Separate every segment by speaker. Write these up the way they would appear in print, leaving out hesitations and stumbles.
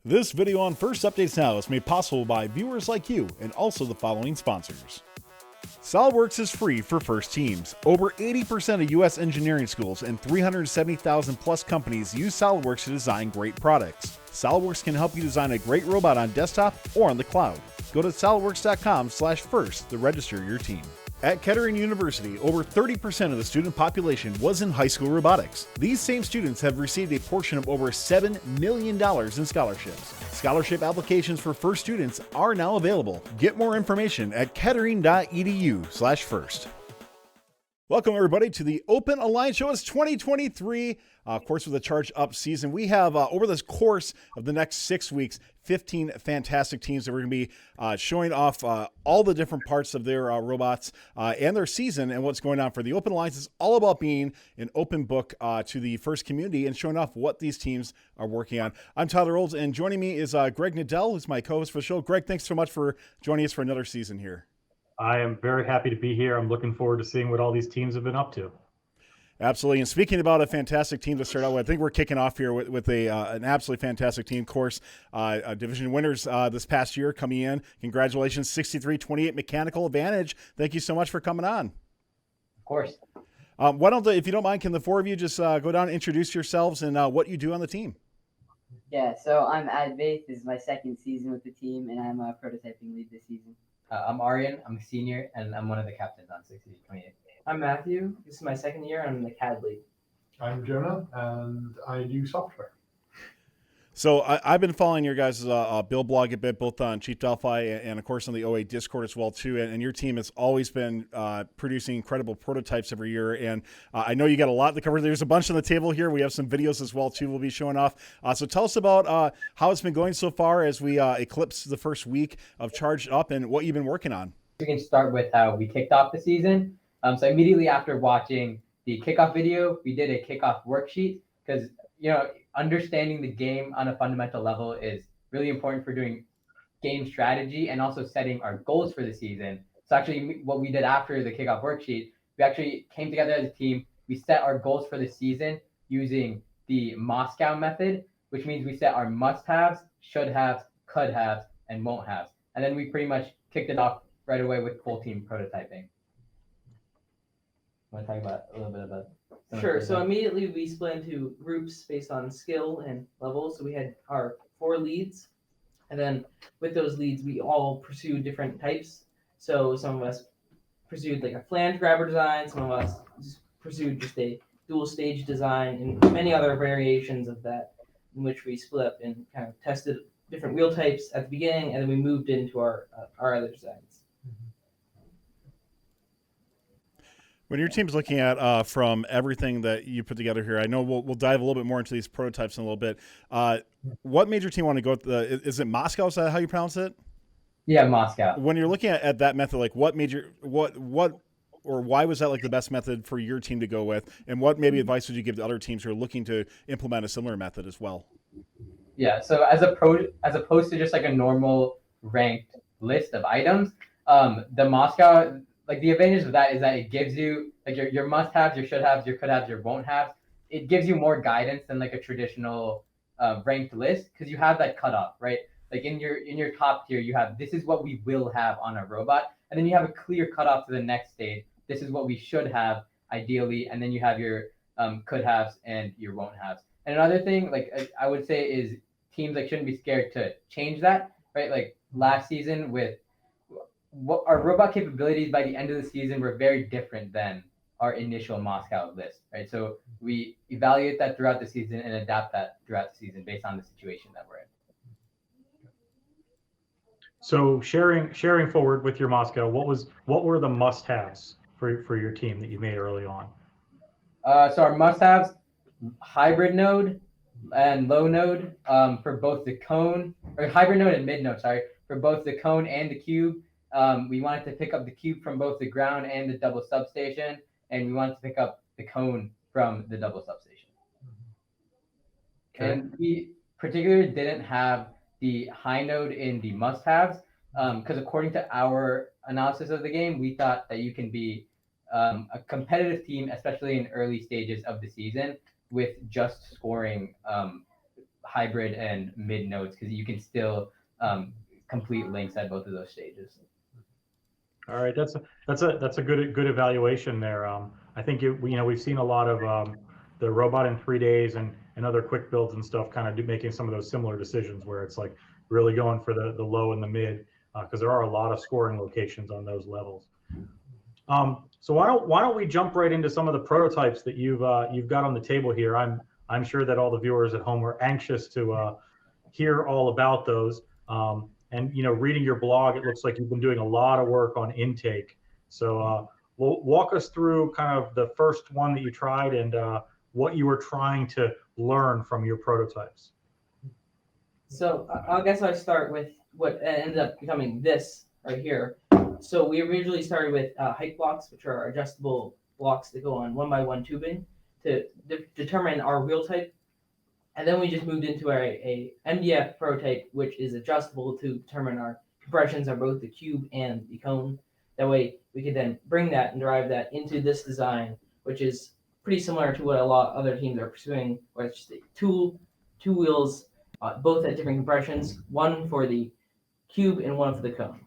Speaker 1: This video on First Updates Now is made possible by viewers like you and also the following sponsors. SOLIDWORKS is free for first teams. Over 80% of US engineering schools and 370,000 plus companies use SOLIDWORKS to design great products. SOLIDWORKS can help you design a great robot on desktop or on the cloud. Go to solidworks.com/first to register your team. At Kettering University, over 30% of the student population was in high school robotics. These same students have received a portion of over $7 million in scholarships. Scholarship applications for FIRST students are now available. Get more information at kettering.edu/first. Welcome, everybody, to the Open Alliance Show. It's 2023, of course, with a Charge Up season. We have, over the course of the next 6 weeks, 15 fantastic teams that we're going to be showing off all the different parts of their robots and their season and what's going on for the Open Alliance. Is all about being an open book to the FIRST community and showing off what these teams are working on. I'm Tyler Olds, and joining me is Greg Nadell, who's my co-host for the show. Greg, thanks so much for joining us for another season here.
Speaker 2: I am very happy to be here. I'm looking forward to seeing what all these teams have been up to.
Speaker 1: Absolutely. And speaking about a fantastic team to start out with, I think we're kicking off here with an absolutely fantastic team. Of course, division winners this past year coming in. Congratulations, 63-28 mechanical advantage. Thank you so much for coming on.
Speaker 3: Of course.
Speaker 1: Why don't, if you don't mind, can the four of you just go down and introduce yourselves and what you do on the team?
Speaker 4: Yeah, so I'm Advaith. This is my second season with the team, and I'm a prototyping lead this season.
Speaker 3: I'm Aryan. I'm a senior, and I'm one of the captains on 63-28.
Speaker 5: I'm Matthew. This is my second year. I'm the CAD lead.
Speaker 6: I'm Jonah, and I do software.
Speaker 1: So I've been following your guys' build blog a bit, both on Chief Delphi and of course on the OA Discord as well too. And your team has always been producing incredible prototypes every year. And I know you got a lot to cover. There's a bunch on the table here. We have some videos as well too. We'll be showing off. So tell us about how it's been going so far as we eclipse the first week of Charged Up and what you've been working on.
Speaker 3: We can start with how we kicked off the season. So immediately after watching the kickoff video, we did a kickoff worksheet because understanding the game on a fundamental level is really important for doing game strategy and also setting our goals for the season. So actually what we did after the kickoff worksheet, we actually came together as a team. We set our goals for the season using the Moscow method, which means we set our must-haves, should-haves, could-haves, and won't-haves. And then we pretty much kicked it off right away with full team prototyping. Want to talk about a little bit about
Speaker 5: Sure. So immediately we split into groups based on skill and level. So we had our 4 leads, and then with those leads, we all pursued different types. So some of us pursued like a flange grabber design. Some of us pursued just a dual stage design, and many other variations of that, in which we split up and kind of tested different wheel types at the beginning, and then we moved into our other designs.
Speaker 1: When your team's looking at from everything that you put together here, I know we'll dive a little bit more into these prototypes in a little bit. What made your team want to go with is it Moscow? Is that how you pronounce it?
Speaker 3: Yeah, Moscow.
Speaker 1: When you're looking at that method, like what made what or why was that like the best method for your team to go with? And what maybe advice would you give to other teams who are looking to implement a similar method as well?
Speaker 3: Yeah, so as opposed to just like a normal ranked list of items, the Moscow, like the advantage of that is that it gives you like your must-haves, your should-haves, your could-haves, your won't-haves. It gives you more guidance than like a traditional ranked list because you have that cutoff, right? Like in your top tier, you have this is what we will have on a robot, and then you have a clear cutoff to the next stage. This is what we should have ideally, and then you have your could-haves and your won't-haves. And another thing, like I would say, is teams like shouldn't be scared to change that, right? Like last season with what our robot capabilities by the end of the season were very different than our initial Moscow list, right? So we evaluate that throughout the season and adapt that throughout the season based on the situation that we're in.
Speaker 2: So sharing forward with your Moscow, what were the must-haves for your team that you made early on?
Speaker 3: So our must-haves, hybrid node and low node for both the cone, or hybrid node and mid node, sorry, for both the cone and the cube. We wanted to pick up the cube from both the ground and the double substation, and we wanted to pick up the cone from the double substation. Okay. And we particularly didn't have the high node in the must-haves because according to our analysis of the game, we thought that you can be a competitive team, especially in early stages of the season, with just scoring hybrid and mid nodes because you can still complete links at both of those stages.
Speaker 2: All right, that's a good evaluation there. I think we've seen a lot of the robot in 3 days and other quick builds and stuff kind of making some of those similar decisions where it's like really going for the low and the mid because there are a lot of scoring locations on those levels. So why don't we jump right into some of the prototypes that you've got on the table here? I'm sure that all the viewers at home are anxious to hear all about those. And reading your blog, it looks like you've been doing a lot of work on intake. So walk us through kind of the first one that you tried and what you were trying to learn from your prototypes.
Speaker 5: So I guess I start with what ended up becoming this right here. So we originally started with height blocks, which are adjustable blocks that go on 1x1 tubing to determine our wheel type. And then we just moved into a MDF prototype, which is adjustable to determine our compressions on both the cube and the cone. That way we could then bring that and drive that into this design, which is pretty similar to what a lot of other teams are pursuing, where it's just two wheels, both at different compressions, one for the cube and one for the cone.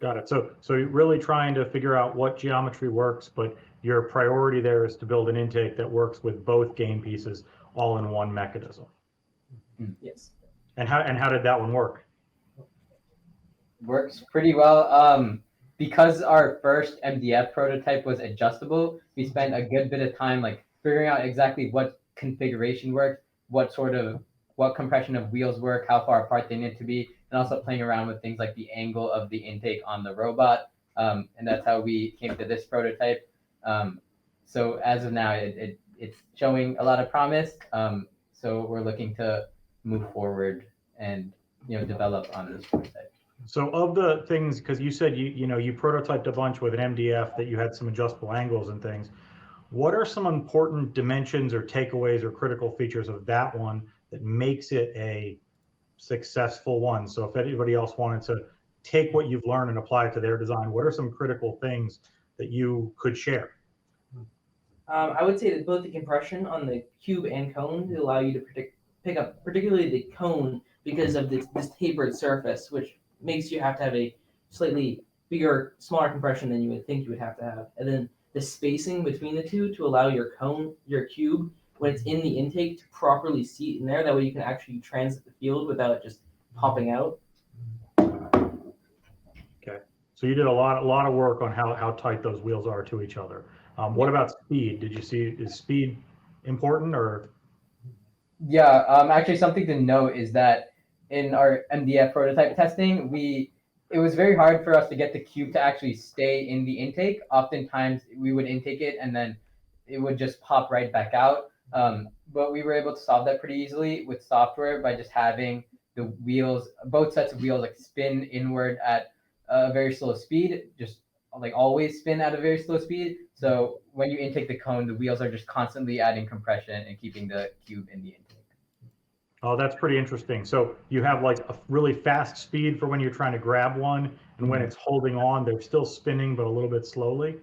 Speaker 2: Got it. So you're really trying to figure out what geometry works, but your priority there is to build an intake that works with both game pieces all in one mechanism.
Speaker 5: Yes.
Speaker 2: And how did that one work?
Speaker 3: Works pretty well. Because our first MDF prototype was adjustable, we spent a good bit of time like figuring out exactly what configuration worked, what compression of wheels work, how far apart they need to be, and also playing around with things like the angle of the intake on the robot. And that's how we came to this prototype. So as of now, it's showing a lot of promise. So we're looking to move forward and develop on this prototype.
Speaker 2: So of the things, because you said you prototyped a bunch with an MDF that you had some adjustable angles and things. What are some important dimensions or takeaways or critical features of that one that makes it a successful one? So if anybody else wanted to take what you've learned and apply it to their design, what are some critical things that you could share?
Speaker 5: I would say that both the compression on the cube and cone to allow you to pick up particularly the cone because of this tapered surface, which makes you have to have a slightly bigger, smaller compression than you would think you would have to have. And then the spacing between the two to allow your cube, when it's in the intake, to properly seat in there. That way you can actually transit the field without it just popping out.
Speaker 2: Okay. So you did a lot of work on how tight those wheels are to each other. What about speed? Did you see, is speed important or?
Speaker 3: Yeah, actually something to note is that in our MDF prototype testing, it was very hard for us to get the cube to actually stay in the intake. Oftentimes we would intake it and then it would just pop right back out. But we were able to solve that pretty easily with software by just having the wheels, both sets of wheels, like spin inward at a very slow speed, just like always spin at a very slow speed. So when you intake the cone, the wheels are just constantly adding compression and keeping the cube in the intake.
Speaker 2: Oh, that's pretty interesting. So you have like a really fast speed for when you're trying to grab one, and when it's holding on, they're still spinning, but a little bit slowly.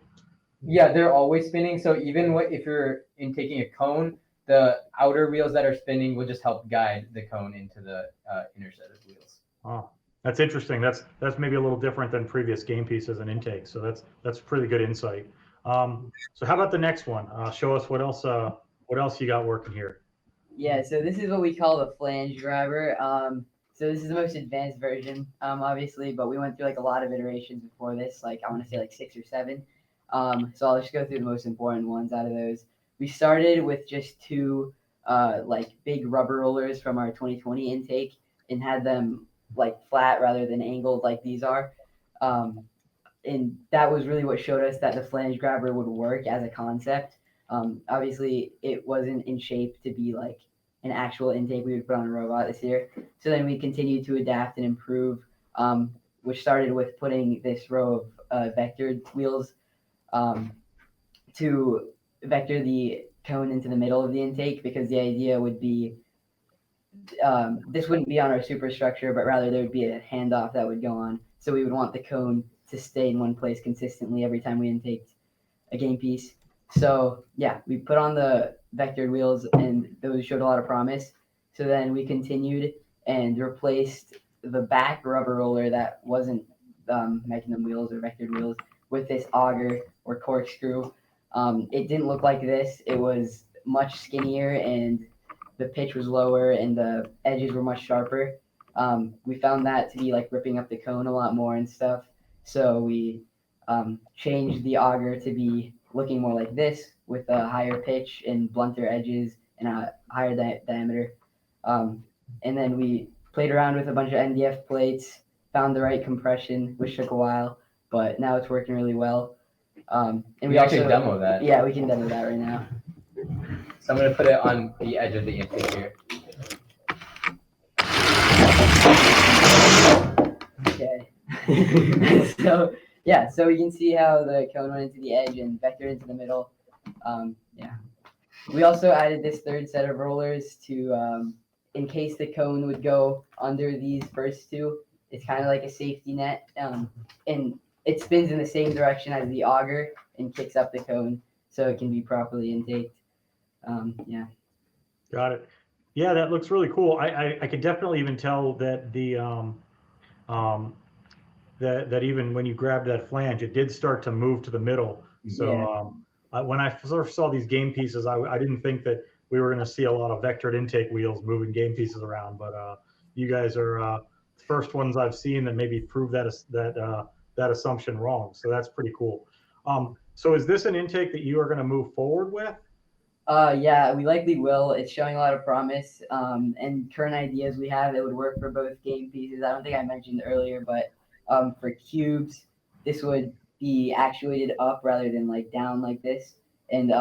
Speaker 3: Yeah, they're always spinning. So even if you're intaking a cone, the outer wheels that are spinning will just help guide the cone into the inner set of wheels.
Speaker 2: Oh, that's interesting. That's maybe a little different than previous game pieces and intakes. So that's pretty good insight. So how about the next one? Show us what else you got working here.
Speaker 4: Yeah, so this is what we call the flange driver. So this is the most advanced version, obviously, but we went through like a lot of iterations before this, like I want to say like 6 or 7. So I'll just go through the most important ones out of those. We started with just 2 like big rubber rollers from our 2020 intake and had them like flat rather than angled like these are. And that was really what showed us that the flange grabber would work as a concept. Obviously, it wasn't in shape to be like an actual intake we would put on a robot this year. So then we continued to adapt and improve, which started with putting this row of vectored wheels to vector the cone into the middle of the intake, because the idea would be this wouldn't be on our superstructure, but rather there would be a handoff that would go on. So we would want the cone to stay in one place consistently every time we intaked a game piece. So yeah, we put on the vectored wheels, and those showed a lot of promise. So then we continued and replaced the back rubber roller that wasn't making them wheels or vectored wheels with this auger or corkscrew. It didn't look like this. It was much skinnier and the pitch was lower and the edges were much sharper. We found that to be like ripping up the cone a lot more and stuff. So we changed the auger to be looking more like this with a higher pitch and blunter edges and a higher diameter. And then we played around with a bunch of NDF plates, found the right compression, which took a while, but now it's working really well. And
Speaker 3: We actually demo that.
Speaker 4: Yeah, we can demo that right now.
Speaker 3: So I'm gonna put it on the edge of the intake here.
Speaker 4: Okay. So you can see how the cone went into the edge and vectored into the middle. Yeah. We also added this third set of rollers to, in case the cone would go under these first two. It's kind of like a safety net, and it spins in the same direction as the auger and kicks up the cone, so it can be properly intaked. Yeah.
Speaker 2: Got it. Yeah, that looks really cool. I could definitely even tell that that even when you grabbed that flange, it did start to move to the middle. So when I first saw these game pieces, I didn't think that we were going to see a lot of vectored intake wheels moving game pieces around, but you guys are the first ones I've seen that maybe prove that assumption wrong. So that's pretty cool. So is this an intake that you are going to move forward with?
Speaker 4: Yeah, we likely will. It's showing a lot of promise. And current ideas we have, it would work for both game pieces. I don't think I mentioned earlier, but for cubes, this would be actuated up rather than like down like this. And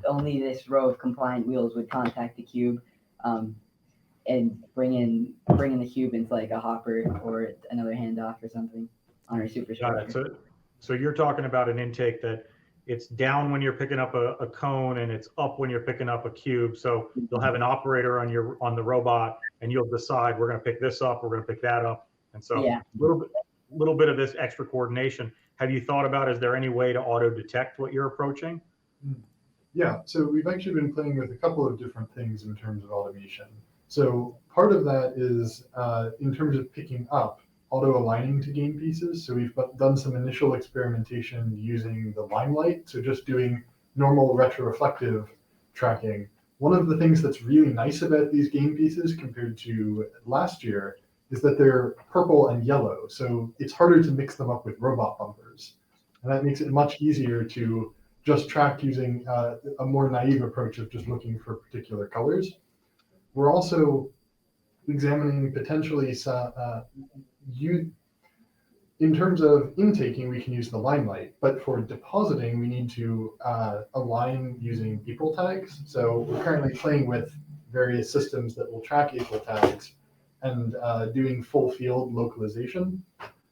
Speaker 4: only this row of compliant wheels would contact the cube and bringing the cube into like a hopper or another handoff or something on our superstructure.
Speaker 2: Got it. So you're talking about an intake that it's down when you're picking up a cone and it's up when you're picking up a cube. So you'll have an operator on the robot and you'll decide we're going to pick this up, we're going to pick that up. And so
Speaker 4: Yeah.
Speaker 2: little bit of this extra coordination. Have you thought about, is there any way to auto detect what you're approaching?
Speaker 6: Yeah, so we've actually been playing with a couple of different things in terms of automation. So part of that is in terms of picking up, auto-aligning to game pieces. So we've done some initial experimentation using the limelight, so just doing normal retroreflective tracking. One of the things that's really nice about these game pieces compared to last year is that they're purple and yellow, so it's harder to mix them up with robot bumpers. And that makes it much easier to just track using a more naive approach of just looking for particular colors. We're also examining potentially in terms of intaking, we can use the limelight, but for depositing, we need to align using April tags. So we're currently playing with various systems that will track April tags and doing full field localization.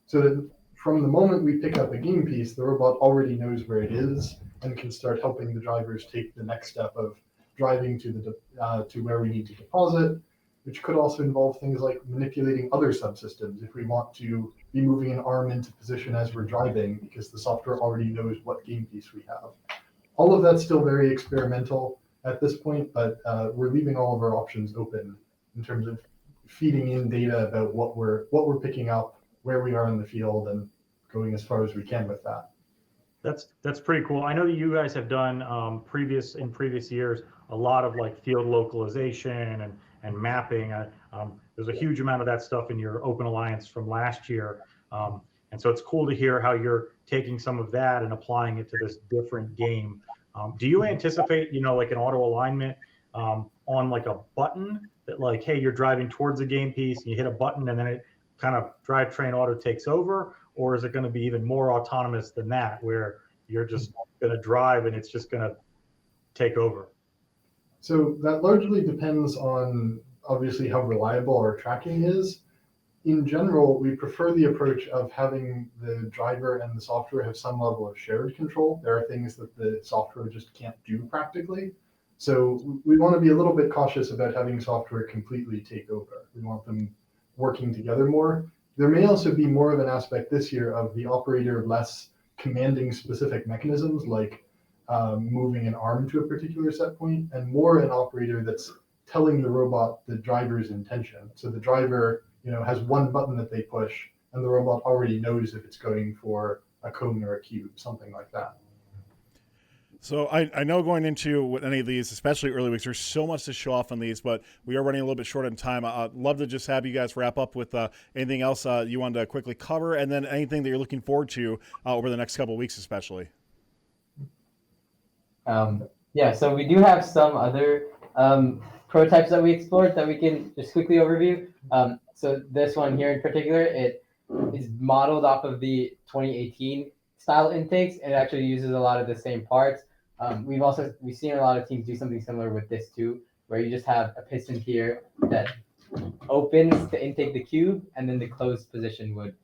Speaker 6: So that from the moment we pick up a game piece, the robot already knows where it is and can start helping the drivers take the next step of driving to where we need to deposit, which could also involve things like manipulating other subsystems if we want to be moving an arm into position as we're driving because the software already knows what game piece we have. All of that's still very experimental at this point, but we're leaving all of our options open in terms of feeding in data about what we're picking up, where we are in the field, and going as far as we can with that.
Speaker 2: That's pretty cool. I know that you guys have done in previous years a lot of like field localization and mapping. There's a huge amount of that stuff in your Open Alliance from last year. And so it's cool to hear how you're taking some of that and applying it to this different game. Do you anticipate, like an auto alignment on like a button that like, hey, you're driving towards a game piece and you hit a button and then it kind of drivetrain auto takes over? Or is it going to be even more autonomous than that, where you're just going to drive and it's just going to take over?
Speaker 6: So that largely depends on obviously how reliable our tracking is. In general, we prefer the approach of having the driver and the software have some level of shared control. There are things that the software just can't do practically. So we want to be a little bit cautious about having software completely take over. We want them working together more. There may also be more of an aspect this year of the operator less commanding specific mechanisms like moving an arm to a particular set point, and more an operator that's telling the robot the driver's intention. So the driver, has one button that they push, and the robot already knows if it's going for a cone or a cube, something like that.
Speaker 1: So I know going into any of these, especially early weeks, there's so much to show off on these, but we are running a little bit short on time. I'd love to just have you guys wrap up with anything else you wanted to quickly cover, and then anything that you're looking forward to over the next couple of weeks, especially.
Speaker 3: Yeah, so we do have some other prototypes that we explored that we can just quickly overview. So this one here in particular, it is modeled off of the 2018 style intakes, and it actually uses a lot of the same parts. We've seen a lot of teams do something similar with this too, where you just have a piston here that opens to intake the cube, and then the closed position would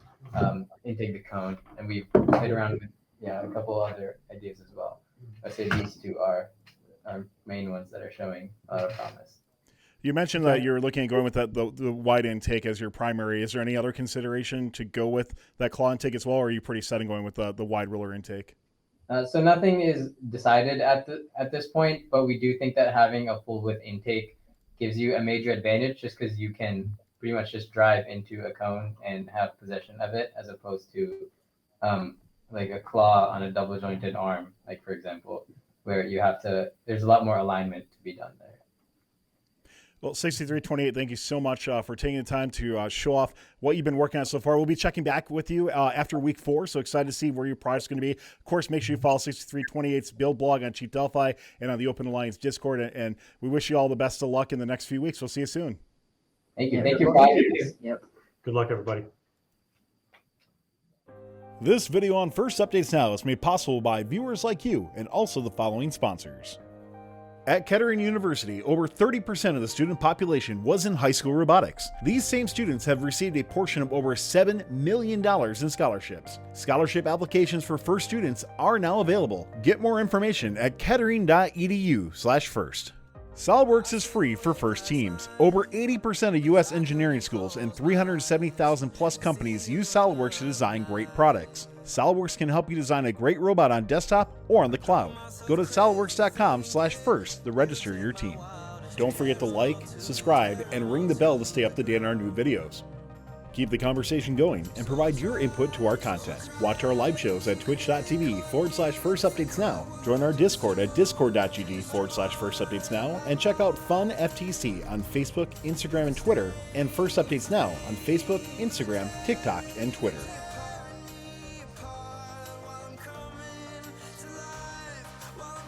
Speaker 3: intake the cone. And we've played around with a couple other ideas as well. I say these two are our main ones that are showing a lot of promise.
Speaker 1: You mentioned that you're looking at going with the wide intake as your primary. Is there any other consideration to go with that claw intake as well, or are you pretty set in going with the wide roller intake?
Speaker 3: So nothing is decided at this point, but we do think that having a full width intake gives you a major advantage, just because you can pretty much just drive into a cone and have possession of it, as opposed to like a claw on a double jointed arm, like for example, where there's a lot more alignment to be done there.
Speaker 1: Well, 6328, thank you so much for taking the time to show off what you've been working on so far. We'll be checking back with you after week 4, so excited to see where your product's going to be. Of course, make sure you follow 6328's build blog on Chief Delphi and on the Open Alliance Discord, and we wish you all the best of luck in the next few weeks. We'll see you soon.
Speaker 3: Thank you.
Speaker 4: Yeah,
Speaker 3: Thank you for having us.
Speaker 4: Yep.
Speaker 2: Good luck, everybody.
Speaker 1: This video on First Updates Now is made possible by viewers like you and also the following sponsors. At Kettering University, over 30% of the student population was in high school robotics. These same students have received a portion of over $7 million in scholarships. Scholarship applications for FIRST students are now available. Get more information at kettering.edu/first. SOLIDWORKS is free for FIRST teams. Over 80% of U.S. engineering schools and 370,000 plus companies use SOLIDWORKS to design great products. SOLIDWORKS can help you design a great robot on desktop or on the cloud. Go to solidworks.com/first to register your team. Don't forget to like, subscribe, and ring the bell to stay up to date on our new videos. Keep the conversation going and provide your input to our content. Watch our live shows at twitch.tv/firstupdatesnow. Join our Discord at discord.gg/firstupdatesnow, and check out Fun FTC on Facebook, Instagram, and Twitter, and First Updates Now on Facebook, Instagram, TikTok, and Twitter.